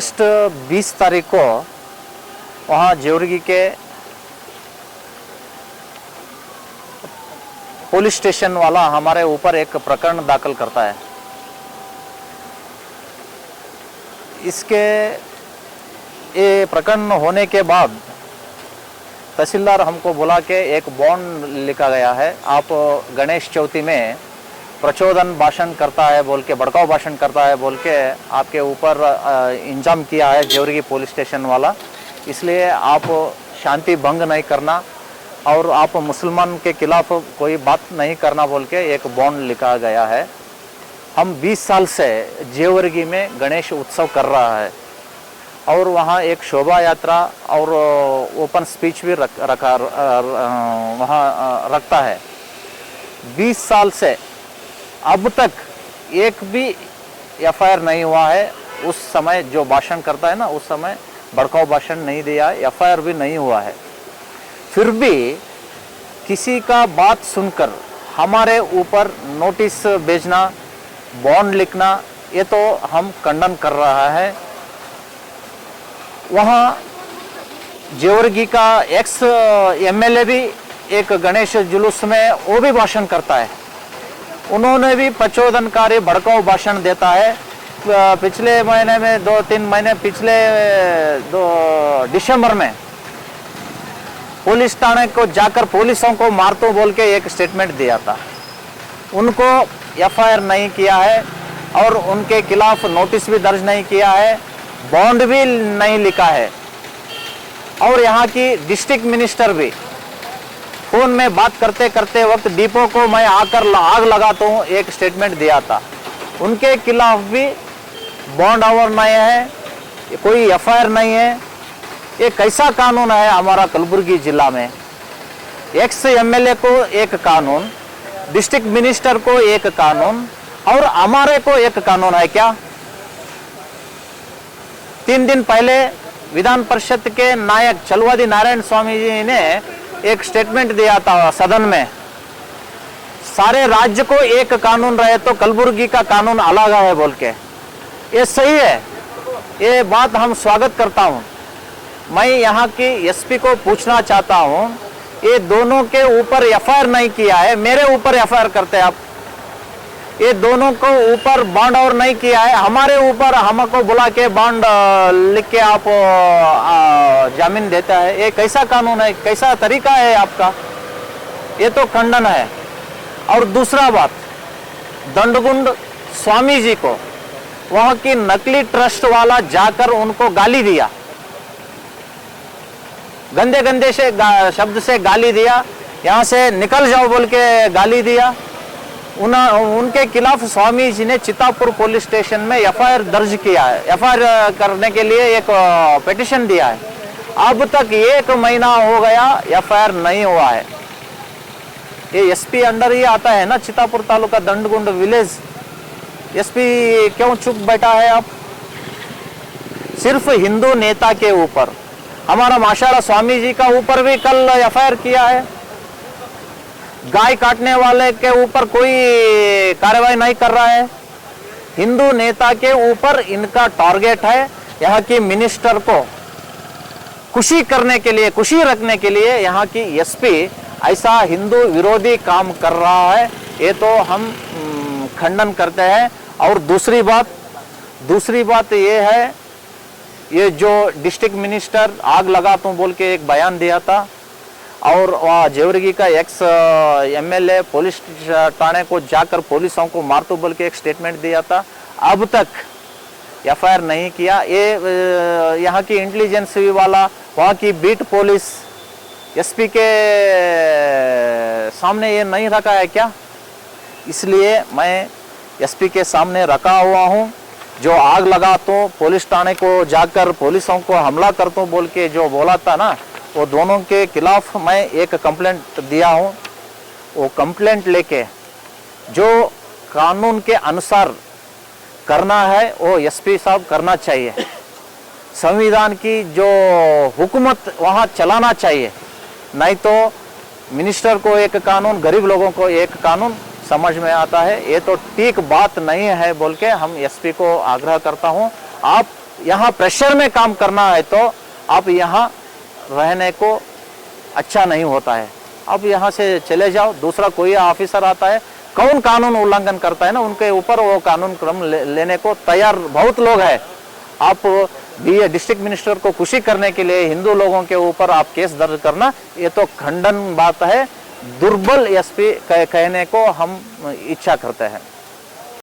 Next 20 तारीख को वहाँ जेवरगी के पुलिस स्टेशन वाला हमारे ऊपर एक प्रकरण दाखिल करता है। इसके ये प्रकरण होने के बाद तहसीलदार हमको बुला के एक बॉन्ड लिखा गया है। आप गणेश चौथी में प्रचोदन भाषण करता है बोल के, भड़काऊ भाषण करता है बोल के आपके ऊपर इंजाम किया है जेवरगी पुलिस स्टेशन वाला। इसलिए आप शांति भंग नहीं करना और आप मुसलमान के खिलाफ कोई बात नहीं करना बोल के एक बॉन्ड लिखा गया है। हम 20 साल से जेवरगी में गणेश उत्सव कर रहा है और वहाँ एक शोभा यात्रा और ओपन स्पीच भी वहाँ रखता है। 20 साल से अब तक एक भी एफआईआर नहीं हुआ है। उस समय जो भाषण करता है ना, उस समय भड़काऊ भाषण नहीं दिया, एफआईआर भी नहीं हुआ है। फिर भी किसी का बात सुनकर हमारे ऊपर नोटिस भेजना, बॉन्ड लिखना, ये तो हम खंडन कर रहा है। वहाँ जेवरगी का एक्स एमएलए भी एक गणेश जुलूस में वो भी भाषण करता है। उन्होंने भी प्रचोदनकारी भड़काऊ भाषण देता है। पिछले महीने में 2-3 महीने पिछले दिसंबर में पुलिस थाने को जाकर पुलिसों को मारतो बोल के एक स्टेटमेंट दिया था। उनको एफआईआर नहीं किया है और उनके खिलाफ नोटिस भी दर्ज नहीं किया है, बॉन्ड भी नहीं लिखा है। और यहाँ की डिस्ट्रिक्ट मिनिस्टर भी फोन में बात करते करते वक्त डिपो को मैं आकर आग लगाता हूँ एक स्टेटमेंट दिया था। उनके खिलाफ भी बॉन्ड आवर नहीं है, कोई एफआईआर नहीं है। ये कैसा कानून है हमारा कलबुर्गी जिला में? एक्स एमएलए को एक कानून, डिस्ट्रिक्ट मिनिस्टर को एक कानून और हमारे को एक कानून है क्या? 3 दिन पहले विधान परिषद के नायक चलवादी नारायण स्वामी जी ने एक स्टेटमेंट दिया था सदन में, सारे राज्य को एक कानून रहे तो कलबुर्गी का कानून अलग है बोल के। ये सही है, ये बात हम स्वागत करता हूँ। मैं यहाँ की एसपी को पूछना चाहता हूँ, ये दोनों के ऊपर एफआईआर नहीं किया है, मेरे ऊपर एफआईआर करते हैं आप। ये दोनों को ऊपर बॉन्ड और नहीं किया है, हमारे ऊपर हमको बुला के बॉन्ड लिख के आप जामीन देता है। ये कैसा कानून है, कैसा तरीका है आपका? ये तो खंडन है। और दूसरा बात, दंडगुंड स्वामी जी को वहाँ की नकली ट्रस्ट वाला जाकर उनको गाली दिया, गंदे गंदे से शब्द से गाली दिया, यहाँ से निकल जाओ बोल के गाली दिया। उनके खिलाफ स्वामी जी ने चितापुर पुलिस स्टेशन में एफआईआर दर्ज किया है, एफआईआर करने के लिए एक पिटीशन दिया है। अब तक 1 महीना हो गया, एफआईआर नहीं हुआ है। ये एसपी अंडर ही आता है ना, चितापुर तालुका दंडगुंड विलेज। एसपी क्यों चुप बैठा है आप? सिर्फ हिंदू नेता के ऊपर, हमारा माशाल्लाह स्वामी जी का ऊपर भी कल एफआईआर किया है। गाय काटने वाले के ऊपर कोई कार्रवाई नहीं कर रहा है। हिंदू नेता के ऊपर इनका टारगेट है। यहाँ की मिनिस्टर को खुशी करने के लिए, खुशी रखने के लिए यहाँ की एसपी ऐसा हिंदू विरोधी काम कर रहा है। ये तो हम खंडन करते हैं। और दूसरी बात ये है, ये जो डिस्ट्रिक्ट मिनिस्टर आग लगाता हूँ बोल के एक बयान दिया था और वहाँ जेवरगी का एक्स एमएलए पुलिस थाने को जाकर पुलिसों को मारतो बोल के एक स्टेटमेंट दिया था, अब तक एफआईआर नहीं किया। ये यहाँ की इंटेलिजेंस वाला, वहाँ की बीट पुलिस एसपी के सामने ये नहीं रखा है क्या? इसलिए मैं एसपी के सामने रखा हुआ हूँ। जो आग लगाता हूँ, पुलिस थाने को जाकर पुलिसों को हमला करता हूँ बोल के जो बोला था ना, वो दोनों के खिलाफ मैं एक कंप्लेंट दिया हूँ। वो कंप्लेंट लेके जो कानून के अनुसार करना है वो एसपी साहब करना चाहिए। संविधान की जो हुकूमत वहाँ चलाना चाहिए, नहीं तो मिनिस्टर को एक कानून, गरीब लोगों को एक कानून समझ में आता है। ये तो ठीक बात नहीं है बोल के हम एसपी को आग्रह करता हूँ। आप यहाँ प्रेशर में काम करना है तो आप यहाँ रहने को अच्छा नहीं होता है। आप यहाँ से चले जाओ, दूसरा कोई ऑफिसर आता है, कौन कानून उल्लंघन करता है ना उनके ऊपर वो कानून क्रम लेने को तैयार बहुत लोग हैं। आप भी डिस्ट्रिक्ट मिनिस्टर को खुशी करने के लिए हिंदू लोगों के ऊपर आप केस दर्ज करना, ये तो खंडन बात है, दुर्बल एसपी कहने को हम इच्छा करते हैं।